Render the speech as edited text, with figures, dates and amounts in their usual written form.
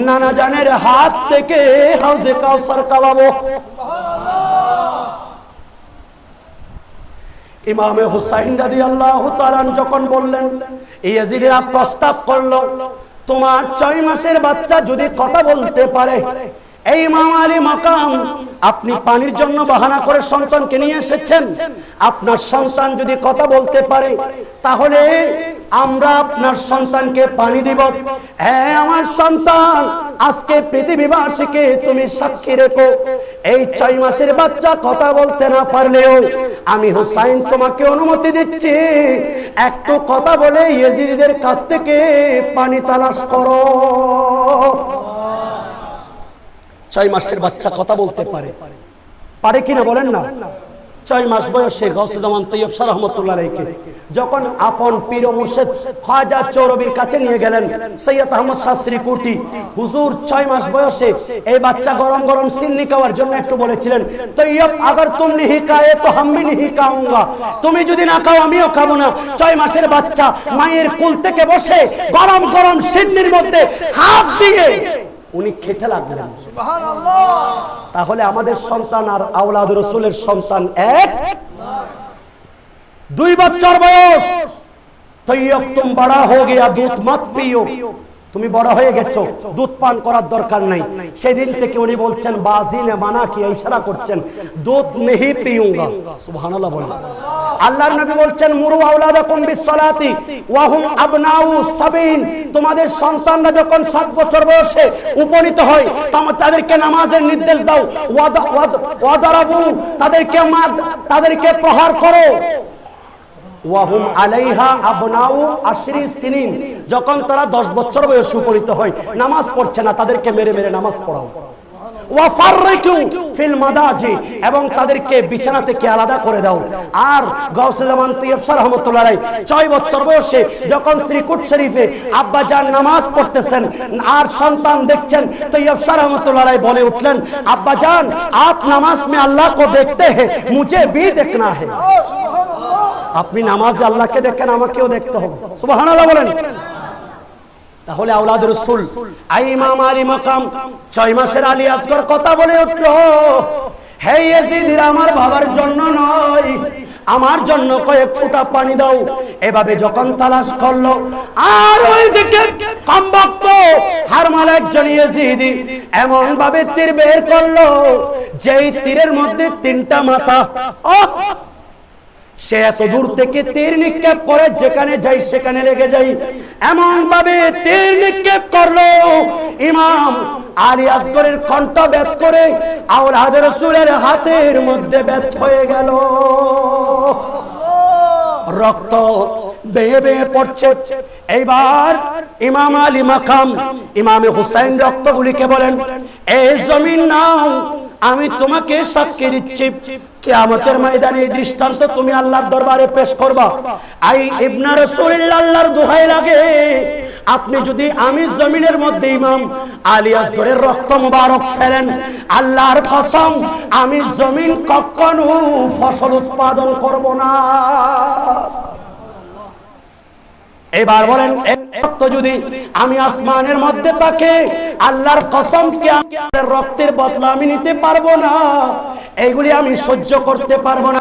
নানা জানের হাত থেকে হাউজে কাউসার খাওয়াবো। ইমামে হুসাইন রাদিয়াল্লাহু তাআলা যখন বললেন, ইয়াজিদরা প্রস্তাব করলো, তোমার 6 মাসের বাচ্চা যদি কথা বলতে পারে, এই ইমাম আলী মাকাম আপনি পানির জন্য বাহানা করে সন্তানকে নিয়ে এসেছেন, আপনার সন্তান যদি কথা বলতে পারে তাহলে আমরা আপনার সন্তানকে পানি দিব। হ্যাঁ আমার সন্তান, আজকে পৃথিবীবাসীকে তুমি সাক্ষী রেখো, এই 6 মাসের বাচ্চা কথা বলতে না পারলেও আমি হুসাইন তোমাকে অনুমতি দিচ্ছি, একটু কথা বলে ইয়াজিদের কাছ থেকে পানি তালাশ করো। 6 মাসের বাচ্চা কথা বলতে পারে কিনা বলেন না? 6 মাস বয়সে গাউসে জামান তৈয়ব শাহ রহমাতুল্লাহ আলাইহি যখন আপন পীর ও মুর্শিদ খাজা চৌরবির কাছে নিয়ে গেলেন, সৈয়দ আহমদ শাস্ত্রী কুটি হুজুর 6 মাস বয়সে এই বাচ্চা গরম গরম সিন্নি খাওয়ার জন্য একটু বলেছিলেন, তৈয়ব আগার তুম नहीं खाए तो हम भी नहीं खाऊंगा, তুমি যদি না খাও আমিও খাবো না। 6 মাসের বাচ্চা মায়ের কোল থেকে বসে গরম গরম সিন্নির মধ্যে হাত দিয়ে উনি খেতে লাগলেন। সুবহানাল্লাহ। তাহলে আমাদের সন্তান আর আওলাদ রাসূলের সন্তান এক? 2 বছর বয়স, তৈয়ব তুম বড়া হো গয়া দুধ মত পিও, তুমি বড় হয়ে গেছো, দুধ পান করার দরকার নাই। সেদিন থেকে উনি বলছেন, বাজি নে মানা কি, ইশারা করছেন, দুধ नहीं पीऊंगा। সুবহানাল্লাহ বলেন। আল্লাহর নবী বলছেন, মুরু আওলাদাকুম বিসসালাতি ওয়া হুম আবনাউ সাবিন, তোমাদের সন্তানরা যখন 7 বছর বয়সে উপনীত হয় তাদেরকে নামাজের নির্দেশ দাও। ওয়াদারাবু, তাদেরকে প্রহার করো। ওয়াহুম আলাইহা আবনাউ আশরি সিনিন, যখন তারা 10 বছর বয়সে উপনীত হয় নামাজ পড়ছে না, তাদেরকে মেরে মেরে নামাজ পড়াও। ওয়াফাররিকু ফিল মাদাজি, এবং তাদেরকে বিছানা থেকে আলাদা করে দাও। আর গাউসে জামান তৈয়ব শাহ রহমাতুল্লাহ আলাইহি 6 বছর বয়সে যখন শ্রীকুট শরীফে আব্বা জান নামাজ পড়তেছেন আর সন্তান দেখছেন, তৈয়ব শাহ রহমাতুল্লাহ আলাইহি বলে উঠলেন, আব্বা জান आप नमाज में अल्लाह को देखते हैं, मुझे भी देखना है। আপনি নামাজে আল্লাহকে দেখেন, আমাকেও দেখতে হবে। সুবহানাল্লাহ বলেন। তাহলে আওলাদ রাসূল ইমাম আলী মাকাম 6 মাসের আলী আসগর কথা বলে উঠলো, হে ইয়াজিদ, আমার বাবার জন্য নয়, আমার জন্য কয়েক ফোঁটা পানি দাও। এভাবে যখন তালাশ করলো, আর ওইদিকে কমবক্ত হারমাল একজন ইয়াজিদি এমন ভাবে তীর বের করলো, যেই তীরের মধ্যে 3টা মাথা। সে এত দূর থেকে তীর নিক্ষেপ করে যেখানে যাই সেখানে লেগে যাই, এমন ভাবে তীর নিক্ষেপ করলো, ইমাম আলী আসগরের কণ্ঠ বেদ করে আওলাদ রাসূলের হাতের মধ্যে বেদ হয়ে গেল। রক্ত বেয়ে বেয়ে পড়ছে। এইবার ইমাম আলী মাকাম ইমামে হুসাইন রক্তগুলিকে বলেন, এই জমিন নাও, আমি তোমাকে সাক্ষী দিচ্ছি, কিয়ামতের ময়দানে এই দৃষ্টান্ত তুমি আল্লাহর দরবারে পেশ করবা। আই ইবনে রাসূলুল্লাহ, আল্লাহর দোহাই লাগে, আপনি যদি আমি জমিনের মধ্যে ইমাম আলী আসগরের রক্ত মুবারক ফেলেন, আল্লাহর কসম আমি জমিন কখনো ফসল উৎপাদন করব না। এবার বলেন, রক্ত যদি আমি আসমানের মধ্যে থাকে, আল্লাহর কসম কিয়ামতের রক্তের বদলা আমি নিতে পারবো না, এইগুলি আমি সহ্য করতে পারবো না।